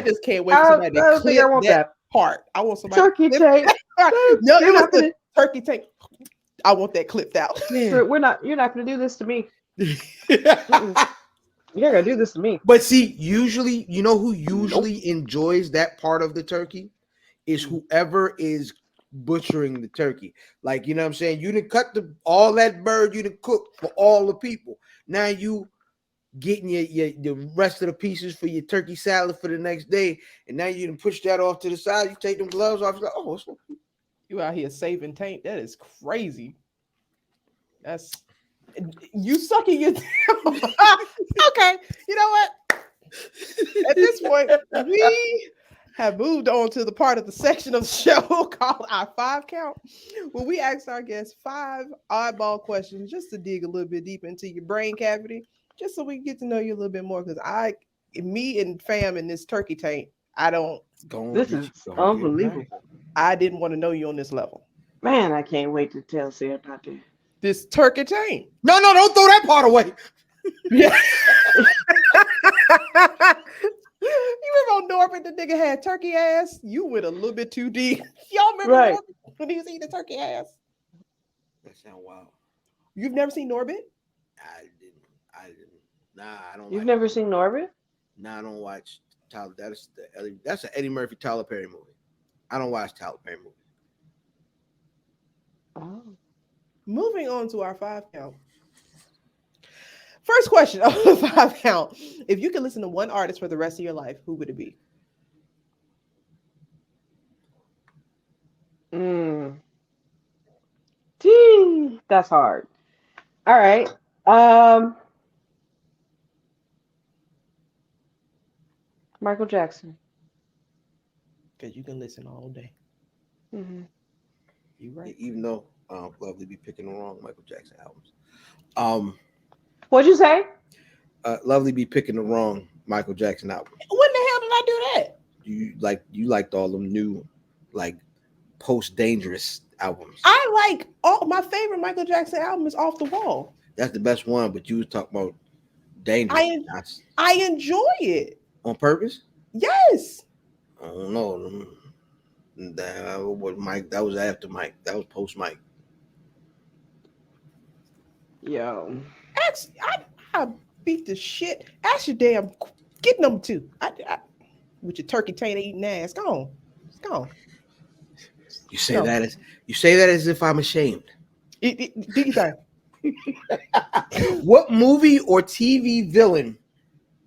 just can't wait for somebody to don't think I clip want that part. I want somebody turkey to clip taint. No, You're it was not the gonna- turkey taint. I want that clipped out. Yeah. You're not gonna do this to me. You're gonna do this to me. But see, usually, you know who usually enjoys that part of the turkey is whoever is butchering the turkey. Like, you know what I'm saying? You didn't cut all that bird, you didn't cook for all the people. Now you getting the rest of the pieces for your turkey salad for the next day, and now you done push that off to the side. You take them gloves off. You're like, oh, it's okay. You out here saving taint. That is crazy. That's you sucking your okay. You know what? At this point, we have moved on to the part of the section of the show called our 5 count, where we ask our guests 5 oddball questions just to dig a little bit deep into your brain cavity, just so we can get to know you a little bit more. Because me and fam in this turkey taint, This is unbelievable. I didn't want to know you on this level. Man, I can't wait to tell Sarah about that. This turkey taint. No, don't throw that part away. Yeah. You remember Norbert, the nigga had turkey ass? You went a little bit too deep. Y'all remember Norbert when he was eating the turkey ass? That sound wild. You've never seen Norbit? I didn't. Nah, I don't. You've never seen Norbit? Nah, I don't watch Tyler. That's an Eddie Murphy, Tyler Perry movie. I don't watch Tyler Perry movies. Oh. Moving on to our 5 count. First question on the 5 count. If you could listen to one artist for the rest of your life, who would it be? Gee, that's hard. All right. Michael Jackson. Because you can listen all day. Mm-hmm. You right. Even though Lovely be picking the wrong Michael Jackson albums. What'd you say? Lovely be picking the wrong Michael Jackson albums. When the hell did I do that? You liked all them new, like post dangerous albums. I like all my favorite Michael Jackson album is Off the Wall. That's the best one, but you was talking about dangerous. I enjoy it. On purpose? Yes. I don't know. That was Mike. That was after Mike. That was post Mike. Yo. I beat the shit. Ask your damn get number 2. With your turkey taint eating ass. Go on. Go on. You say that as if I'm ashamed. Do you think? What movie or TV villain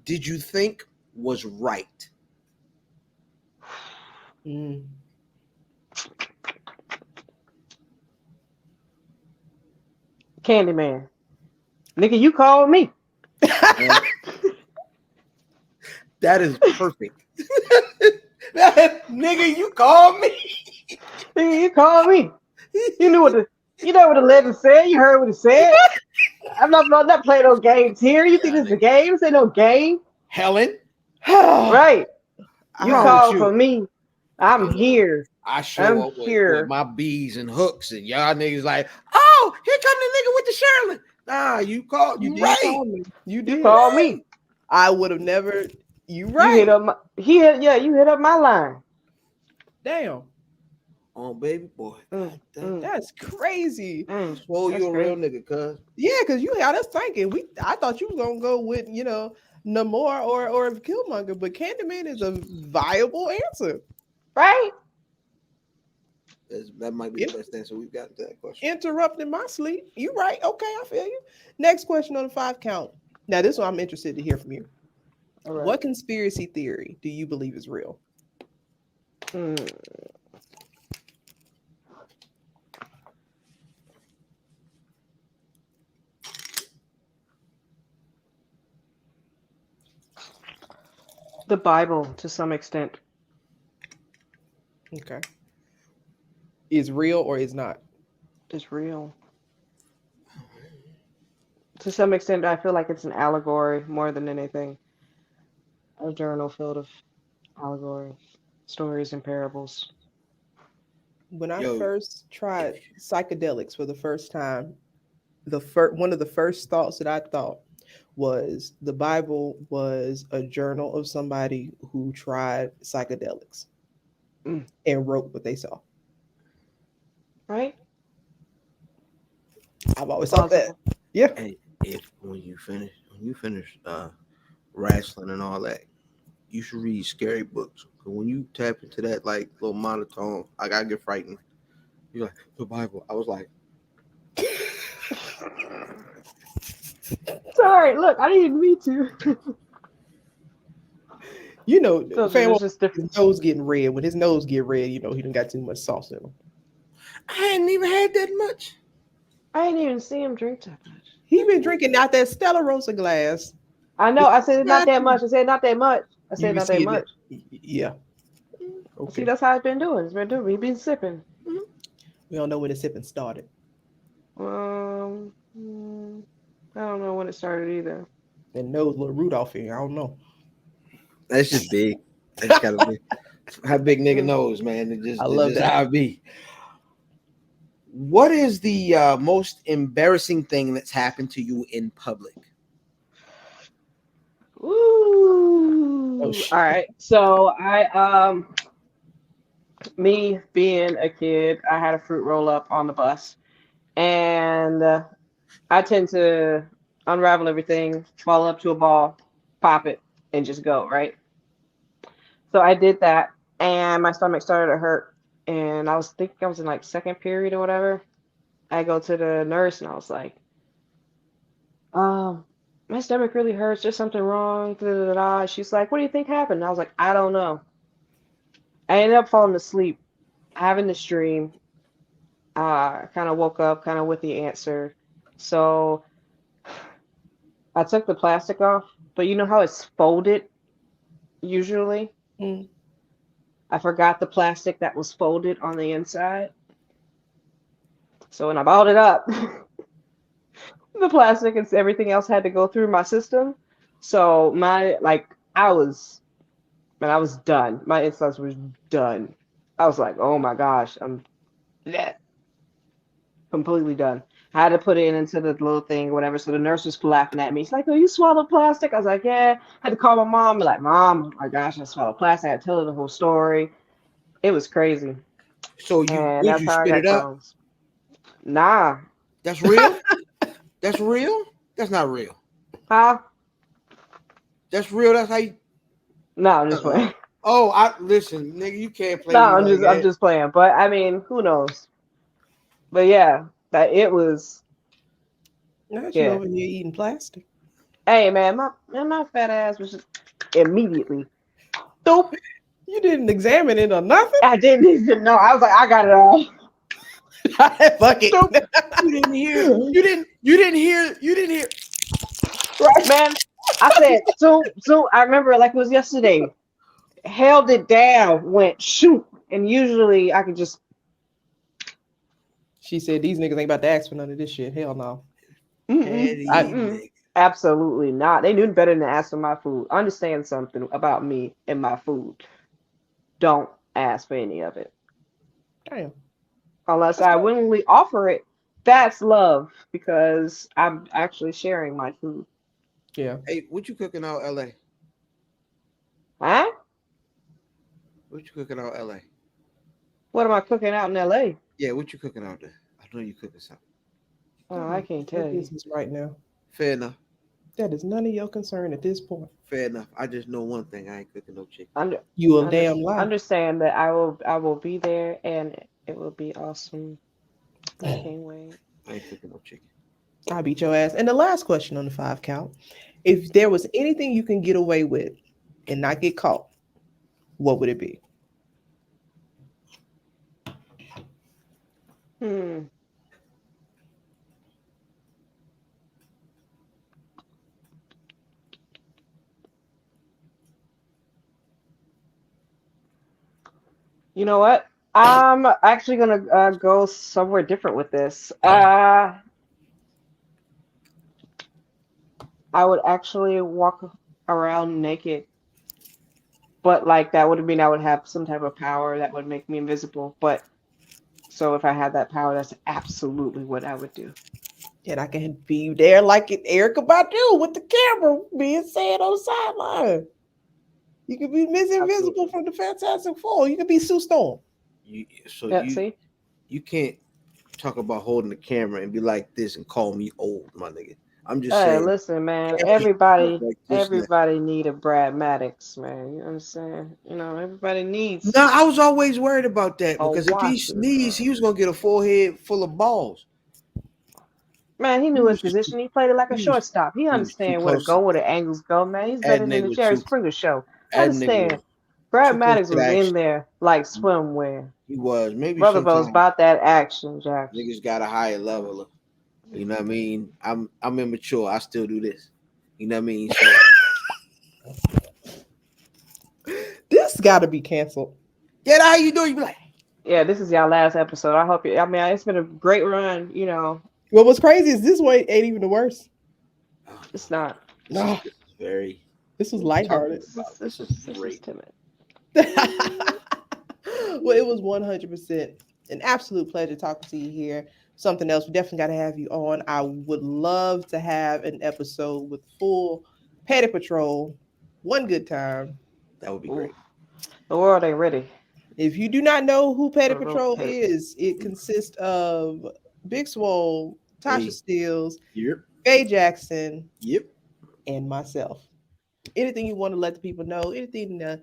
did you think was right? Candyman. Nigga, you called me. That is perfect. Nigga, you called me. Nigga, you called me. You know what the legend said. You heard what it said. I'm not playing those games here. You think this is a game? This ain't no game. Helen. Right. You How called you? for me. I'm here. I show up here with my bees and hooks, and y'all niggas like, oh, here come the nigga with the Sherlin. Nah, you called. You right. Called me. You did. Call me. I would have never. You right. You hit up my line. Damn. Oh, baby boy. That's crazy. Swole, you a real nigga, cuz. Yeah, because you had us thinking. I thought you was gonna go with, Namor or Killmonger, but Candyman is a viable answer. Right? That might be the best answer we've gotten to that question. Interrupting my sleep. You right. Okay, I feel you. Next question on the 5 count. Now, this one I'm interested to hear from you. All right. What conspiracy theory do you believe is real? The Bible, to some extent. Okay. Is real or is not? It's real. To some extent, I feel like it's an allegory more than anything. A journal filled of allegory, stories, and parables. When I first tried psychedelics for the first time, one of the first thoughts that I thought was the Bible was a journal of somebody who tried psychedelics and wrote what they saw. Right? I've always thought that. Yeah. And when you finish wrestling and all that, you should read scary books. Because when you tap into that like little monotone, like I get frightened. You're like, the Bible. I was like, sorry, look, I didn't mean to. His nose getting red. When his nose get red, he done got too much sauce in him. I hadn't even had that much. I didn't even see him drink that much. He been drinking out that Stella Rosa glass. I know. I said not that much. I said not that much. Yeah. Okay. See, that's how it's been doing. He been sipping. We don't know when the sipping started. I don't know when it started either. And nose little Rudolph here. I don't know. That's just big. That's gotta be how big nigga knows, man. I love that. How it be. What is the most embarrassing thing that's happened to you in public? Ooh. All right. So me being a kid, I had a fruit roll up on the bus, and I tend to unravel everything, fall up to a ball, pop it, and just go, right? So I did that, and my stomach started to hurt, and I was in like second period or whatever. I go to the nurse, and I was like, my stomach really hurts. There's something wrong. Da, da, da, da. She's like, what do you think happened? And I was like, I don't know. I ended up falling asleep, having this dream. I kind of woke up kind of with the answer. So I took the plastic off, but you know how it's folded usually? I forgot the plastic that was folded on the inside. So when I balled it up, the plastic and everything else had to go through my system. So I was done. My insides was done. I was like, oh my gosh, I'm completely done. I had to put it into the little thing, whatever. So the nurse was laughing at me. She's like, "Oh, you swallowed plastic?" I was like, "Yeah." I had to call my mom. I'm like, "Mom, oh my gosh, I swallowed plastic." I had to tell her the whole story. It was crazy, So and would that's you how I spit got it up? Crohn's. Nah, That's real. That's real. That's not real. huh? That's real. That's how you. No, I'm just playing. Oh, I listen, nigga. You can't play No, me like I'm that. just playing. But I mean, who knows? But yeah, that it was. Not you Yeah. over here eating plastic. Hey man, my fat ass was just immediately. Dope. You didn't examine it or nothing. I didn't even know. I was like, I got it all. Fuck it. You didn't hear. You didn't hear. Right, man. I said, so I remember like it was yesterday. Held it down, went shoot, and usually I could just. She said these niggas ain't about to ask for none of this shit. Hell no. Absolutely not. They knew better than to ask for my food. Understand something about me and my food. Don't ask for any of it. Damn. Unless I willingly offer it. That's love because I'm actually sharing my food. Yeah. Hey, what you cooking out LA? Huh? What you cooking out LA? What am I cooking out in LA? Yeah, what you cooking out there? I know you cooking something. Oh, I can't tell you. Business right now. Fair enough. That is none of your concern at this point. Fair enough. I just know one thing. I ain't cooking no chicken. You a damn lie. Understand that I will be there and it will be awesome. I can't wait. I ain't cooking no chicken. I'll beat your ass. And the last question on the 5 count. If there was anything you can get away with and not get caught, what would it be? You know what? I'm actually gonna go somewhere different with this. I would actually walk around naked, but like that would mean I would have some type of power that would make me invisible. But so if I had that power, that's absolutely what I would do. And I can be there like Erica Badu with the camera being said on the sideline. You could be invisible from the Fantastic Four. You could be Sue Storm. See? You can't talk about holding the camera and be like this and call me old, my nigga. I'm just Hey, saying. listen, man. Everybody need a Brad Maddox, man. You know what I'm saying? You know, everybody needs. No, I was always worried about that because if he Watson, sneezed, he was gonna get a forehead full of balls. Man, he knew his position. He played it like a shortstop. He understand where to go, where the angles go, man. He's better than the Jerry Springer show. Understand? Brad Maddox was in there like swimwear. He was. Maybe Brother Bo's about that action, Jack. Niggas got a higher level. You know what I mean? I'm immature. I still do this. You know what I mean? So this got to be canceled. Yeah, how you doing? You be like, yeah, this is y'all last episode. I hope you. I mean, it's been a great run. You know. What was crazy is this way ain't even the worst. It's not. No. This was lighthearted. This is timid. Well, it was 100% an absolute pleasure talking to you here. Something else, we definitely got to have you on. I would love to have an episode with full Petty Patrol. One good time. That would be great. The world ain't ready. If you do not know who Petty Patrol is, it consists of Big Swole, Tasha Steele, Faye Jackson, and myself. Anything you want to let the people know, anything to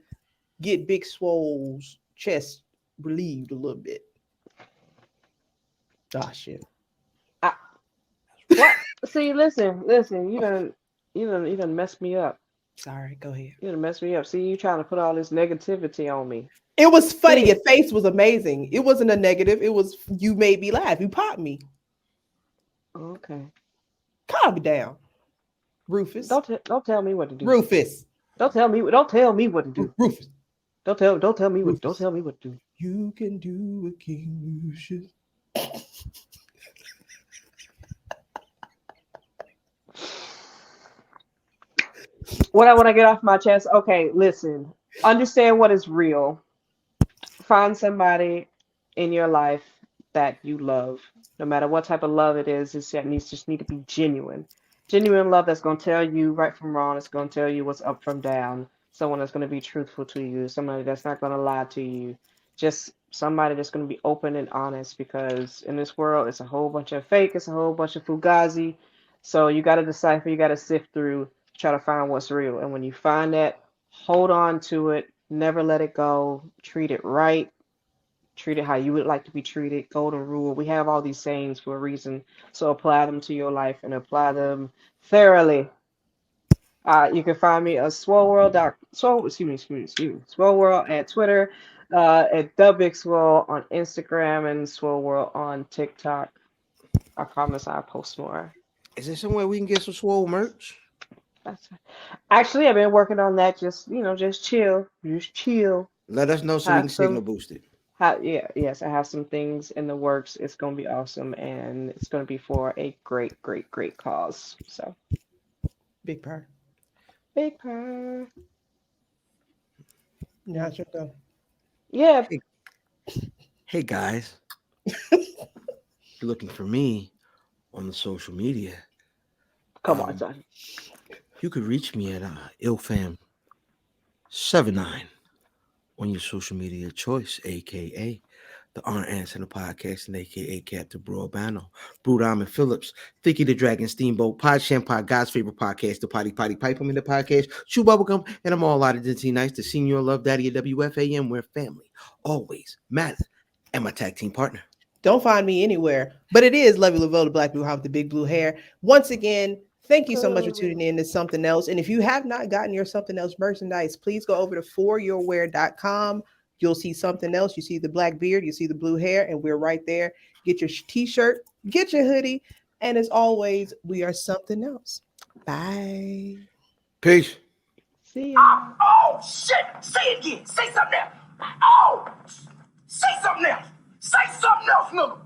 get Big Swole's chest relieved a little bit. Ah, shit. What? See, listen. You done messed me up. Sorry, go ahead. You done messed me up. See, you trying to put all this negativity on me. It was funny. Your face was amazing. It wasn't a negative. It was, you made me laugh. You popped me. Okay. Calm me down, Rufus. Don't tell me what to do. Rufus. Don't tell me what to do. Rufus. Don't tell me what to do. You can do a King Lucius. What I want to get off my chest. Okay, listen. Understand what is real. Find somebody in your life that you love, no matter what type of love it is. It needs just need to be genuine. Genuine love that's going to tell you right from wrong. It's going to tell you what's up from down. Someone that's going to be truthful to you. Somebody that's not going to lie to you. Just somebody that's going to be open and honest, because in this world, it's a whole bunch of fake. It's a whole bunch of fugazi. So you got to decipher. You got to sift through, try to find what's real. And when you find that, hold on to it. Never let it go. Treat it right. Treat it how you would like to be treated. Golden rule. We have all these sayings for a reason. So apply them to your life and apply them thoroughly. You can find me at Swole World at Twitter, at the Big Swole on Instagram, and Swole World on TikTok. I promise I'll post more. Is there somewhere we can get some swole merch? Actually, I've been working on that. Just chill. Let us know so we can signal boost it. Yes, I have some things in the works. It's gonna be awesome, and it's gonna be for a great, great, great cause. So, Big purr. big purr. Yeah, sure go. Yeah. Hey guys, you're looking for me on the social media. Come on, son. You could reach me at illfam79 on your social media choice, aka the Aunt Answer the Podcast, and aka Captain Bro Albano, Brew Diamond Phillips, Thicky the Dragon Steamboat, Pod Shampoo, God's favorite podcast, the Potty Pipe. I'm in the podcast, Chew Bubblegum, and I'm all out of Dinty Nice, the Senior Love Daddy of WFAM, where family always matters, and my tag team partner. Don't find me anywhere, but it is Lovey Laveau, the Black Blue House with the big blue hair. Once again, thank you so much for tuning in to Something Else. And if you have not gotten your Something Else merchandise, please go over to foryourwear.com. You'll see Something Else. You see the black beard, you see the blue hair, and we're right there. Get your t-shirt, get your hoodie. And as always, we are Something Else. Bye. Peace. See ya. Oh, shit. Say it again. Say something else. Oh, say something else. Say something else, nigga.